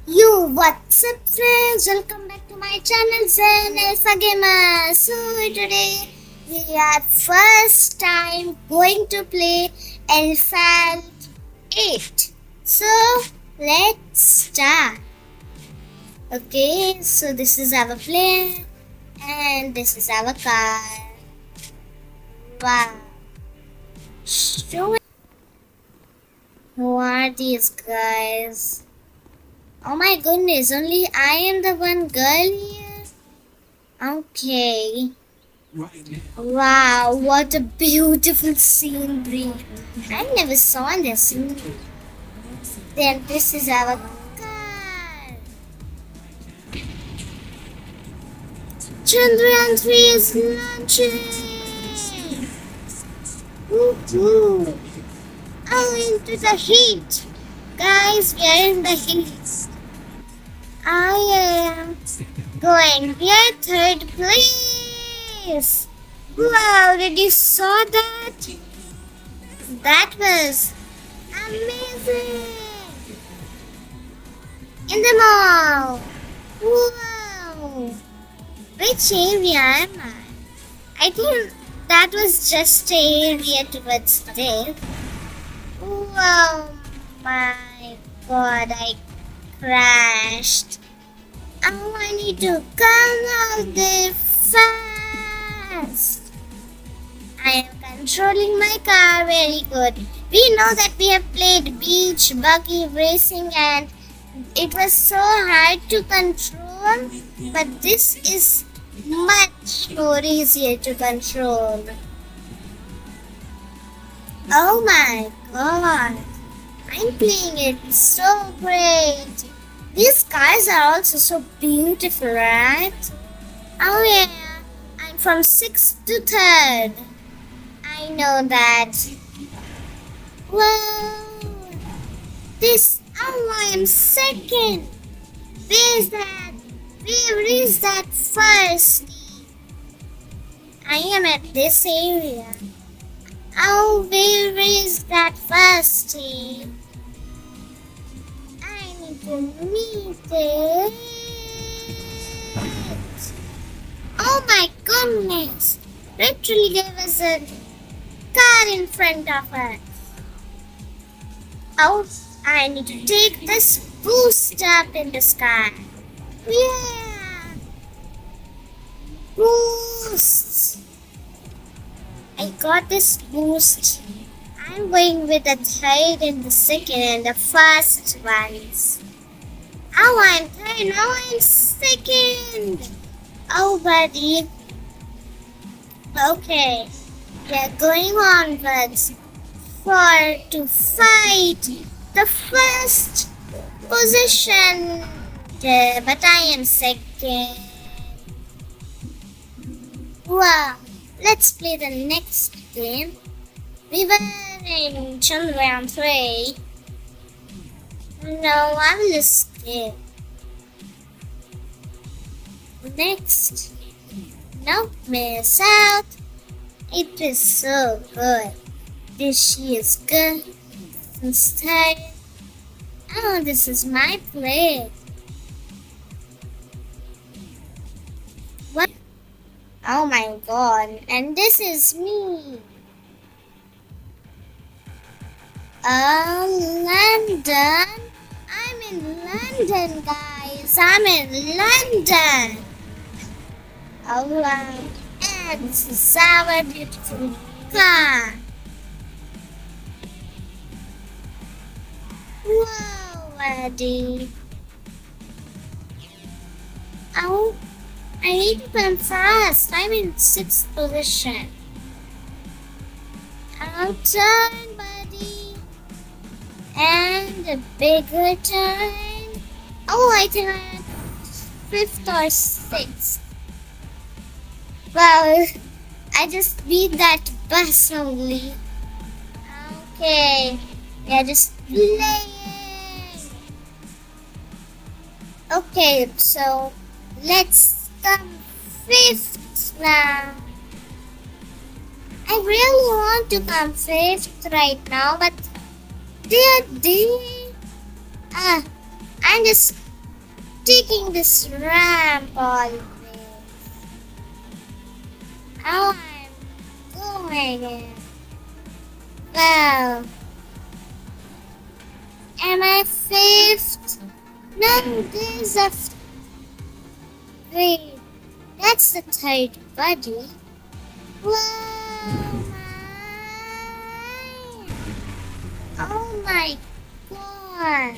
Yo, what's up friends? Welcome back to my channel Zen Alpha Gamer. So today we are first time going to play Asphalt 8. So let's start. Okay, so this is our plane and this is our car. Wow. Who are these guys? Oh my goodness, only I am the one girl here? Okay. Wow, what a beautiful scenery. I never saw this. Then this is our car. Chandrayaan 3 is launching. Woohoo. Oh, into the heat. Guys, we are in the heat. I am going here, third place. Wow, did you saw that? That was amazing. In the mall. Wow. Which area am I? I think that was just an area towards there. Wow, my God, I crashed. Oh, I need to come out there fast. I am controlling my car very good. We know that we have played beach buggy racing and it was so hard to control, but this is much more easier to control. Oh my God, I'm playing it so great. These cars are also so beautiful, right? Oh yeah, I'm from 6th to 3rd. I know that. Whoa! I am 2nd. Where's that? Where is that first? I am at this area. Oh, where is that first? I need to meet it. Oh my goodness! Literally gave us a car in front of us. Oh, I need to take this boost up in the sky. Yeah! Boost! I got this boost. I'm going with the 3rd and the 2nd and the first ones. Oh, I'm 3rd, now I'm 2nd. Oh, buddy. Okay, we're going onwards to fight the first position. But I am 2nd. Wow. Let's play the next game. We were in Chandrayaan 3. No, I will skip. Next. Don't miss out. It is so good. This is good. Instead. Oh, this is my plate. What? Oh my God, and this is me. Oh, London. I'm in London, guys. I'm in London. Oh, wow. And this is our beautiful car. Whoa, Eddie. Oh. I need to come fast. I'm in 6th position. I'll turn, buddy. And a bigger turn. Oh, I think I'm 5th or 6th. Well, I just beat that bus only. Okay. Yeah, just playing. Okay, so let's come 5th now. I really want to come 5th right now, but I'm just taking this ramp all the way. How I'm going. Well, am I fifth? No, there's a. Wait, that's the third buddy. Whoa, oh my god!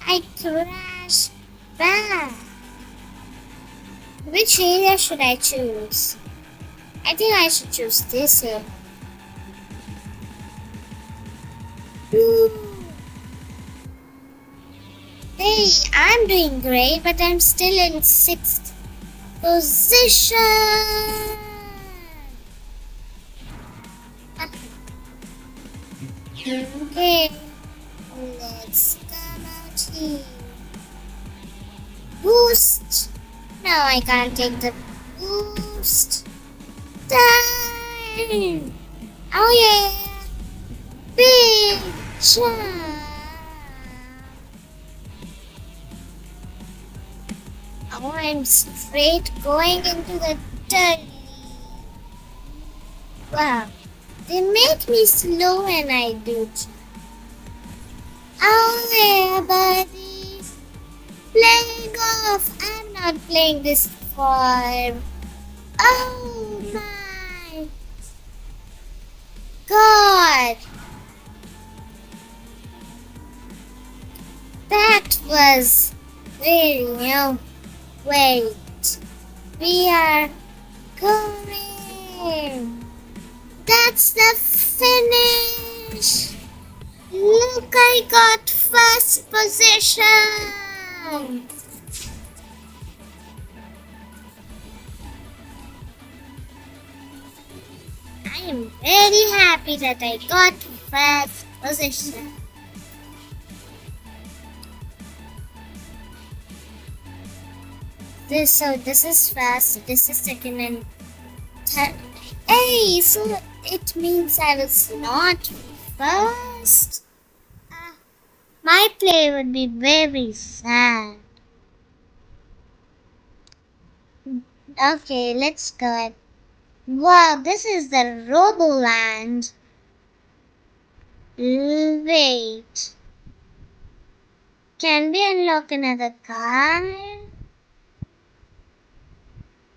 I crashed back. Which area should I choose? I think I should choose this here. Hey, I'm doing great, but I'm still in 6th position. Okay, let's come out here. Boost. No, I can't take the boost. Time. Oh yeah. Big jump. Oh, I'm straight going into the tunnel. Wow, they make me slow when I do. Oh yeah, buddies. Playing off. I'm not playing this for. Oh my god. That was very new. Wait, we are going. That's the finish. Look, I got first position. I am very happy that I got first position. This is first, this is second and third. Hey, so it means I was not first. My play would be very sad. Okay, let's go. Wow, this is the Roboland. Wait. Can we unlock another car?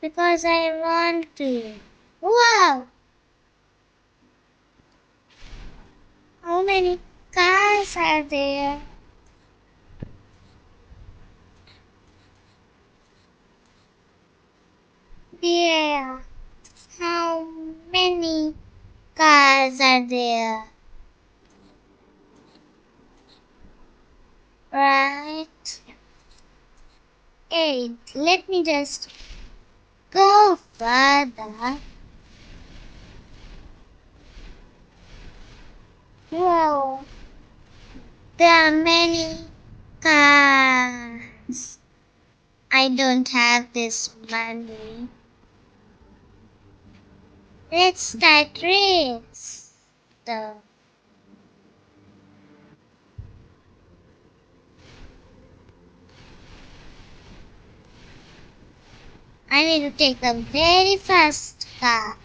Because I want to. Wow! How many cars are there? Yeah. How many cars are there? Right? 8. Let me just go further. Whoa. There are many cars. I don't have this money. Let's start race. So, I need to take the very fast car.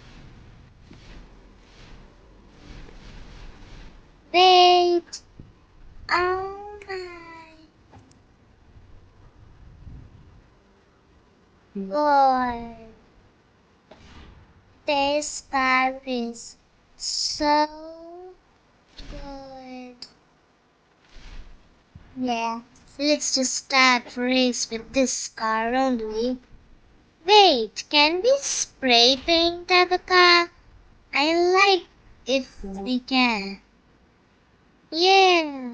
Wait. Oh my god. This car is so good. Yeah, let's just start race with this car only. Wait, can we spray paint the car? I like if we can. Yeah,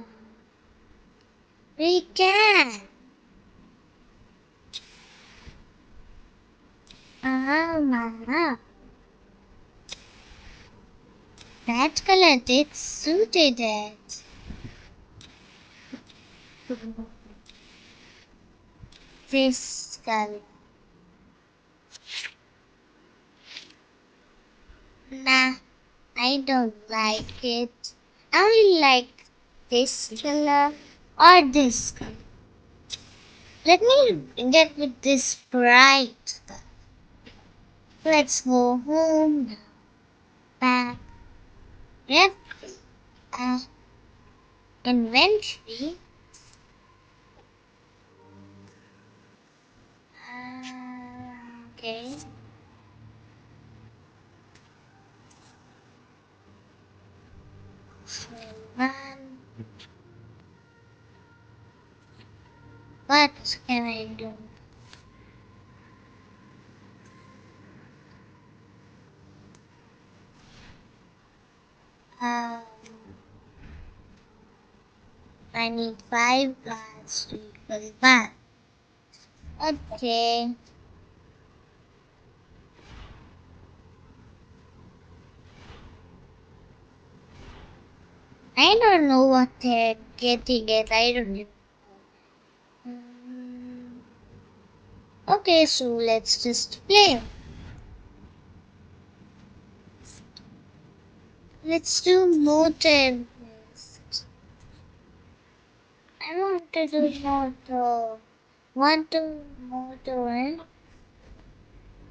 we can. Uh-huh. That color did suited it. This color. Nah, I don't like it. I only like this color or this color. Let me get with this bright. Let's go home now. Back. Yep. Uh, Inventory. Okay. So, what can I do? Um, I need 5 glass to equal that. Okay. I don't know what they're getting at. I don't know. Okay, so let's just play. Let's do motor first. I want to do motor. Want to motor?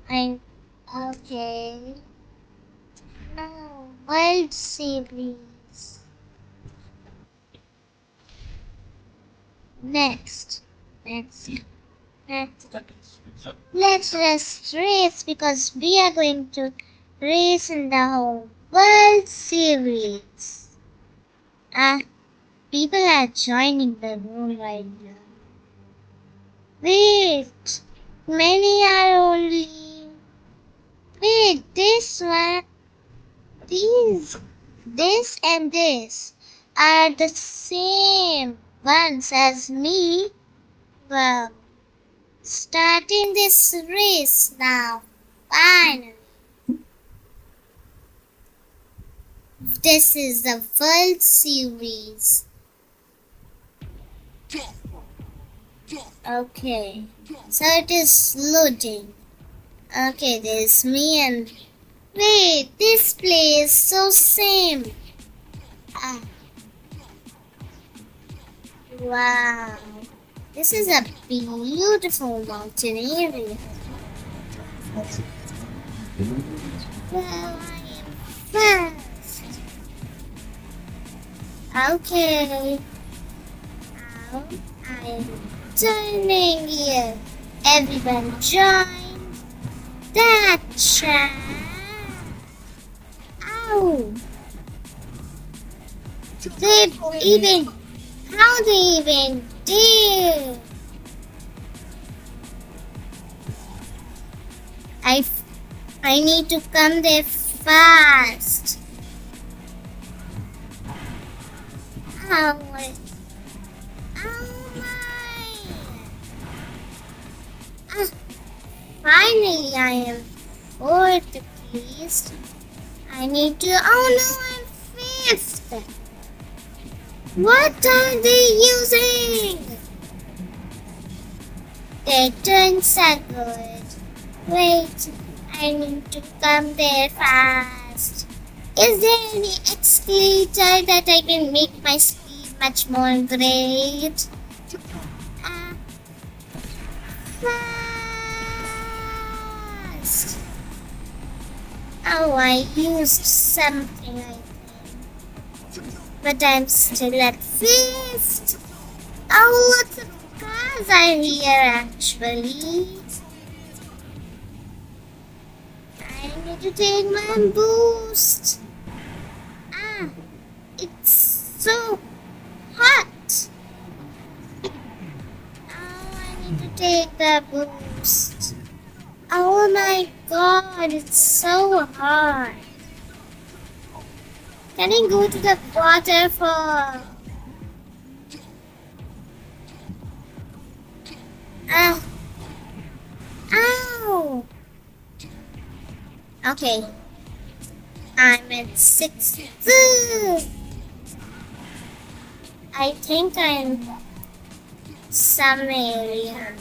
Okay. No, World Series. Next. Next. Next. Let's just race because we are going to race in the whole World Series. People are joining the room right now. Wait, many are only. Wait, this one, this and this are the same ones as me. Well, starting this race now. Finally. This is the World Series. Okay, so it is loading. Okay, there's me and... Wait, this place so same. Wow. This is a beautiful mountain area. Well, I am fast. Okay. Now I am turning here. Everyone join that track. Ow! How they even dare? I need to come there fast. Ow! Oh my! Finally, I am fourth at least. I need to. Oh no, I'm fifth. What are they using? Their turns are good. Wait, I need to come there fast. Is there any escalator that I can make my speed much more great? Fast! Oh, I used something, I think. But I'm still at fifth. Oh, lots of cars are here actually. I need to take my boost. It's so hot. Oh, I need to take the boost. Oh my god, it's so hard. Can I go to the waterfall? Ow! Okay. I'm at 6. I think I'm some area.